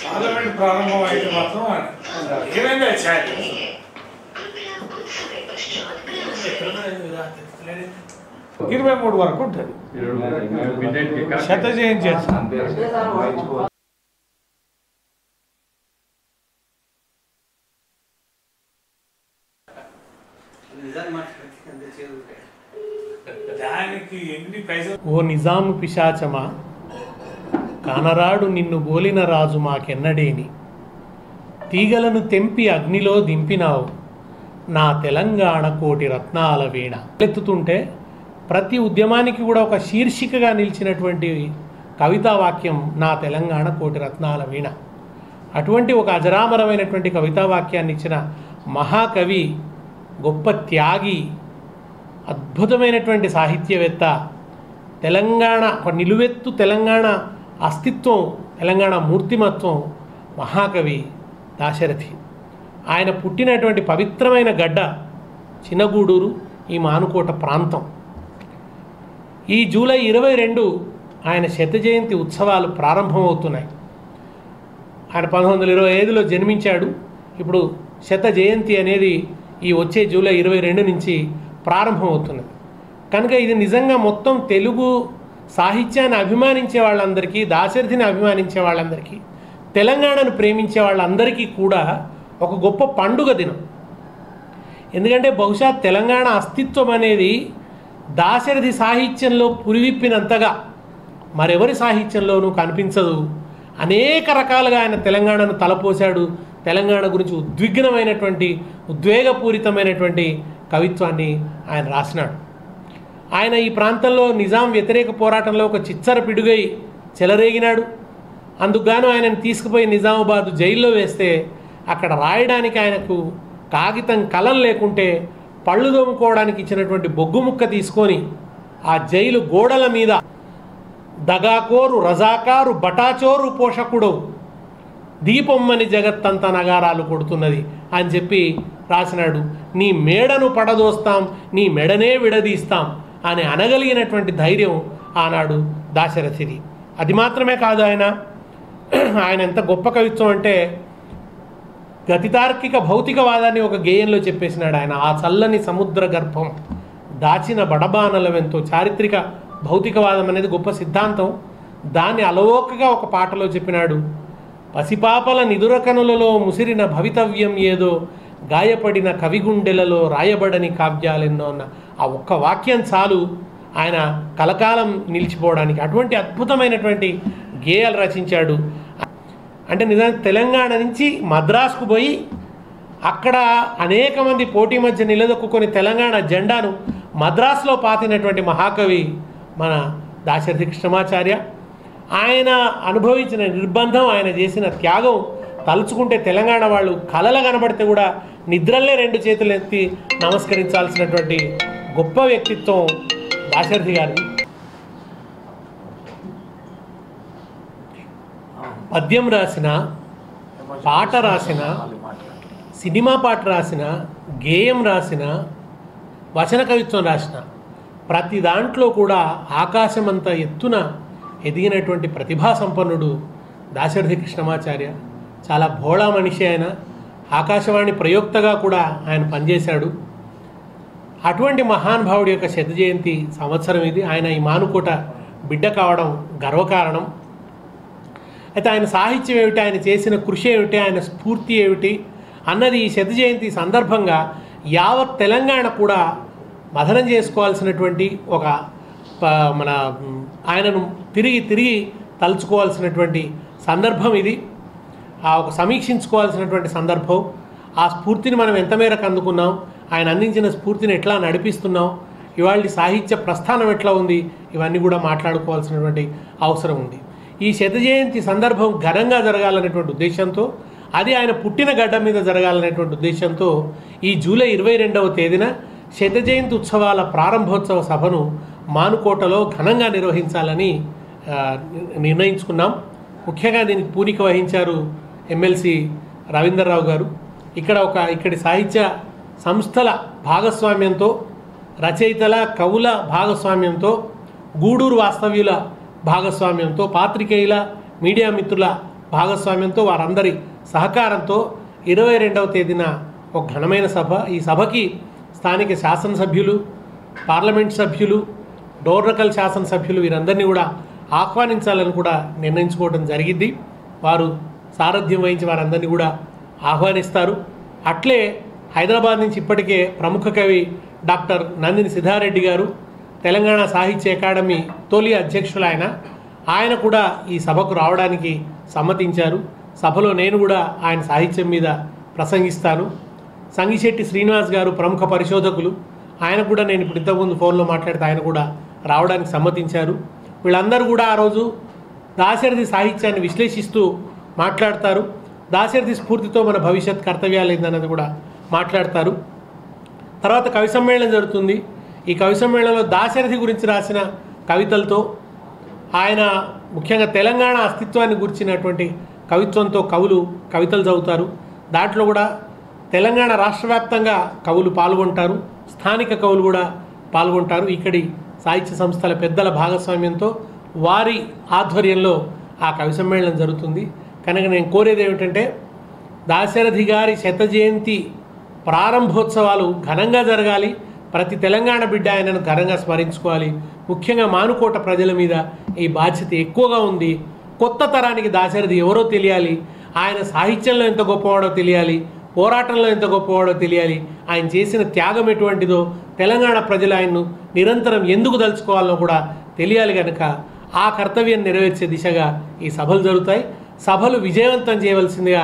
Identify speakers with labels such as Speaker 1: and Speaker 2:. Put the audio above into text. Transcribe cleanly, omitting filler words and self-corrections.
Speaker 1: Parliament ప్రారంభం అయితే మాత్రం ఏమైంది 23 వరకు ఉంటుంది. శత జయంతి చేస్తాం.
Speaker 2: ఓ నిజాము పిశాచమా, కానరాడు నిన్ను బోలిన రాజు మాకెన్నడేని, తీగలను తెంపి అగ్నిలో దింపినావు నా తెలంగాణ కోటి రత్నాల వీణ. ఎత్తుతుంటే ప్రతి ఉద్యమానికి కూడా ఒక శీర్షికగా నిలిచినటువంటి కవితా వాక్యం నా తెలంగాణ కోటి రత్నాల వీణ. అటువంటి ఒక అజరామరమైనటువంటి కవితా వాక్యాన్ని ఇచ్చిన మహాకవి, గొప్ప త్యాగి, అద్భుతమైనటువంటి సాహిత్యవేత్త, తెలంగాణ ఒక నిలువెత్తు తెలంగాణ అస్తిత్వం, తెలంగాణ మూర్తిమత్వం మహాకవి దాశరథి. ఆయన పుట్టినటువంటి పవిత్రమైన గడ్డ చినగూడూరు, ఈ మానుకోట ప్రాంతం. ఈ జూలై 22 ఆయన శత జయంతి ఉత్సవాలు ప్రారంభమవుతున్నాయి. ఆయన 1925లో జన్మించాడు. ఇప్పుడు శత జయంతి అనేది ఈ వచ్చే జూలై 22 నుంచి ప్రారంభమవుతున్నది. కనుక ఇది నిజంగా మొత్తం తెలుగు సాహిత్యాన్ని అభిమానించే వాళ్ళందరికీ, దాశరథిని అభిమానించే వాళ్ళందరికీ, తెలంగాణను ప్రేమించే వాళ్ళందరికీ కూడా ఒక గొప్ప పండుగ దినం. ఎందుకంటే బహుశా తెలంగాణ అస్తిత్వం అనేది దాశరథి సాహిత్యంలో పురివిప్పినంతగా మరెవరి సాహిత్యంలోనూ కనిపించదు. అనేక రకాలుగా ఆయన తెలంగాణను తలపోశాడు. తెలంగాణ గురించి ఉద్విగ్నమైనటువంటి, ఉద్వేగపూరితమైనటువంటి కవిత్వాన్ని ఆయన రాసినాడు. ఆయన ఈ ప్రాంతంలో నిజాం వ్యతిరేక పోరాటంలో ఒక చిచ్చర పిడుగై చెలరేగినాడు. అందుకుగాను ఆయనను తీసుకుపోయి నిజామాబాద్ జైల్లో వేస్తే అక్కడ రాయడానికి ఆయనకు కాగితం కలం లేకుంటే పళ్ళు దోముకోవడానికి ఇచ్చినటువంటి బొగ్గు ముక్క తీసుకొని ఆ జైలు గోడల మీద దగాకోరు రజాకారు బటాచోరు పోషకుడు దీపొమ్మని జగత్తంత నగారాలు కొడుతున్నది అని చెప్పి రాసినాడు. నీ మేడను పడదోస్తాం, నీ మెడనే విడదీస్తాం అని అనగలిగినటువంటి ధైర్యం ఆనాడు దాశరథిది. అది మాత్రమే కాదు, ఆయన ఎంత గొప్ప కవిత్వం అంటే గతితార్కిక భౌతికవాదాన్ని ఒక గేయంలో చెప్పేసినాడు ఆయన. ఆ చల్లని సముద్ర గర్భం దాచిన బడబానలవెంతో. చారిత్రక భౌతికవాదం అనేది గొప్ప సిద్ధాంతం. దాన్ని అలవోకగా ఒక పాటలో చెప్పినాడు. పసిపాపల నిదురకనులలో ముసిరిన భవితవ్యం ఏదో, గాయపడిన కవిగుండెలలో రాయబడని కావ్యాలెన్నో అన్న ఆ ఒక్క వాక్యం చాలు ఆయన కలకాలం నిలిచిపోవడానికి. అటువంటి అద్భుతమైనటువంటి గేయాలు రచించాడు. అంటే నిజానికి తెలంగాణ నుంచి మద్రాసుకు పోయి అక్కడ అనేక మంది పోటీ మధ్య నిలదొక్కుని తెలంగాణ జెండాను మద్రాసులో పాతినటువంటి మహాకవి మన దాశరథి కృష్ణమాచార్య. ఆయన అనుభవించిన నిర్బంధం, ఆయన చేసిన త్యాగం తలుచుకుంటే తెలంగాణ వాళ్ళు కలలు కనబడితే కూడా నిద్రలే 2 చేతులు ఎత్తి నమస్కరించాల్సినటువంటి గొప్ప వ్యక్తిత్వం దాశరథి గారిది. పద్యం రాసిన, పాట రాసిన, సినిమా పాట రాసిన, గేయం రాసిన, వచన కవిత్వం రాసిన ప్రతి దాంట్లో కూడా ఆకాశమంత ఎత్తున ఎదిగినటువంటి ప్రతిభా సంపన్నుడు దాశరథి కృష్ణమాచార్య. చాలా భోళా మనిషి ఆయన. ఆకాశవాణి ప్రయోక్తగా కూడా ఆయన పనిచేశాడు. అటువంటి మహానుభావుడి యొక్క శత జయంతి సంవత్సరం ఇది. ఆయన ఈ మానుకోట బిడ్డ కావడం గర్వకారణం. అయితే ఆయన సాహిత్యం ఏమిటి, ఆయన చేసిన కృషి ఏమిటి, ఆయన స్ఫూర్తి ఏమిటి అన్నది ఈ శత జయంతి సందర్భంగా యావత్ తెలంగాణ కూడా మథనం చేసుకోవాల్సినటువంటి ఒక మన ఆయనను తిరిగి తలుచుకోవాల్సినటువంటి సందర్భం ఇది. ఒక సమీక్షించుకోవాల్సినటువంటి సందర్భం. ఆ స్ఫూర్తిని మనం ఎంత మేరకు అందుకున్నాం, ఆయన అందించిన స్ఫూర్తిని ఎట్లా నడిపిస్తున్నాం, ఇవాళ సాహిత్య ప్రస్థానం ఎట్లా ఉంది, ఇవన్నీ కూడా మాట్లాడుకోవాల్సినటువంటి అవసరం ఉంది. ఈ శత జయంతి సందర్భం ఘనంగా జరగాలనేటువంటి ఉద్దేశంతో, అది ఆయన పుట్టిన గడ్డ మీద జరగాలనేటువంటి ఉద్దేశంతో ఈ జూలై 22వ తేదీన శత జయంతి ఉత్సవాల ప్రారంభోత్సవ సభను మానుకోటలో ఘనంగా నిర్వహించాలని నిర్ణయించుకున్నాం. ముఖ్యంగా దీనికి పూనిక వహించారు ఎమ్మెల్సీ రవీంద్రరావు గారు. ఇక్కడి సాహిత్య సంస్థల భాగస్వామ్యంతో, రచయితల కవుల భాగస్వామ్యంతో, గూడూరు వాస్తవ్యుల భాగస్వామ్యంతో, పాత్రికేయుల మీడియా మిత్రుల భాగస్వామ్యంతో, వారందరి సహకారంతో 22వ తేదీన ఒక ఘనమైన సభ. ఈ సభకి స్థానిక శాసనసభ్యులు, పార్లమెంట్ సభ్యులు, డోర్నకల్ శాసనసభ్యులు వీరందరినీ కూడా ఆహ్వానించాలని కూడా నిర్ణయించుకోవడం జరిగింది. వారు సారథ్యం వహించి వారందరినీ కూడా ఆహ్వానిస్తారు. అట్లే హైదరాబాద్ నుంచి ఇప్పటికే ప్రముఖ కవి డాక్టర్ నందిని సిద్ధారెడ్డి గారు, తెలంగాణ సాహిత్య అకాడమీ తొలి అధ్యక్షులు ఆయన కూడా ఈ సభకు రావడానికి సమ్మతించారు. సభలో నేను కూడా ఆయన సాహిత్యం మీద ప్రసంగిస్తాను. సంగిశెట్టి శ్రీనివాస్ గారు ప్రముఖ పరిశోధకులు, ఆయన కూడా నేను ఇప్పుడు ఇంతకుముందు ఫోన్లో మాట్లాడితే ఆయన కూడా రావడానికి సమ్మతించారు. వీళ్ళందరూ కూడా ఆ రోజు దాశరథి సాహిత్యాన్ని విశ్లేషిస్తూ మాట్లాడతారు. దాశరథి స్ఫూర్తితో మన భవిష్యత్ కర్తవ్యాలు ఏందన్నది కూడా మాట్లాడతారు. తర్వాత కవి సమ్మేళనం జరుగుతుంది. ఈ కవి సమ్మేళనంలో దాశరథి గురించి రాసిన కవితలతో, ఆయన ముఖ్యంగా తెలంగాణ అస్తిత్వాన్ని గురించినటువంటి కవిత్వంతో కవితలు చదువుతారు. దాంట్లో కూడా తెలంగాణ రాష్ట్ర వ్యాప్తంగా కవులు పాల్గొంటారు, స్థానిక కవులు కూడా పాల్గొంటారు. ఇక్కడి సాహిత్య సంస్థల పెద్దల భాగస్వామ్యంతో వారి ఆధ్వర్యంలో ఆ కవి సమ్మేళనం జరుగుతుంది. కనుక నేను కోరేది ఏమిటంటే, దాశరథి గారి 100వ జయంతి ప్రారంభోత్సవాలు ఘనంగా జరగాలి. ప్రతి తెలంగాణ బిడ్డ ఆయనను ఘనంగా స్మరించుకోవాలి. ముఖ్యంగా మానుకోట ప్రజల మీద ఈ బాధ్యత ఎక్కువగా ఉంది. కొత్త తరానికి దాశరథి ఎవరో తెలియాలి, ఆయన సాహిత్యంలో ఎంత గొప్పవాడో తెలియాలి, పోరాటంలో ఎంత గొప్పవాడో తెలియాలి, ఆయన చేసిన త్యాగం ఎటువంటిదో, తెలంగాణ ప్రజలు ఆయన్ను నిరంతరం ఎందుకు దలుచుకోవాలో కూడా తెలియాలి. కనుక ఆ కర్తవ్యం నెరవేర్చే దిశగా ఈ సభలు జరుగుతాయి. సభలు విజయవంతం చేయవలసిందిగా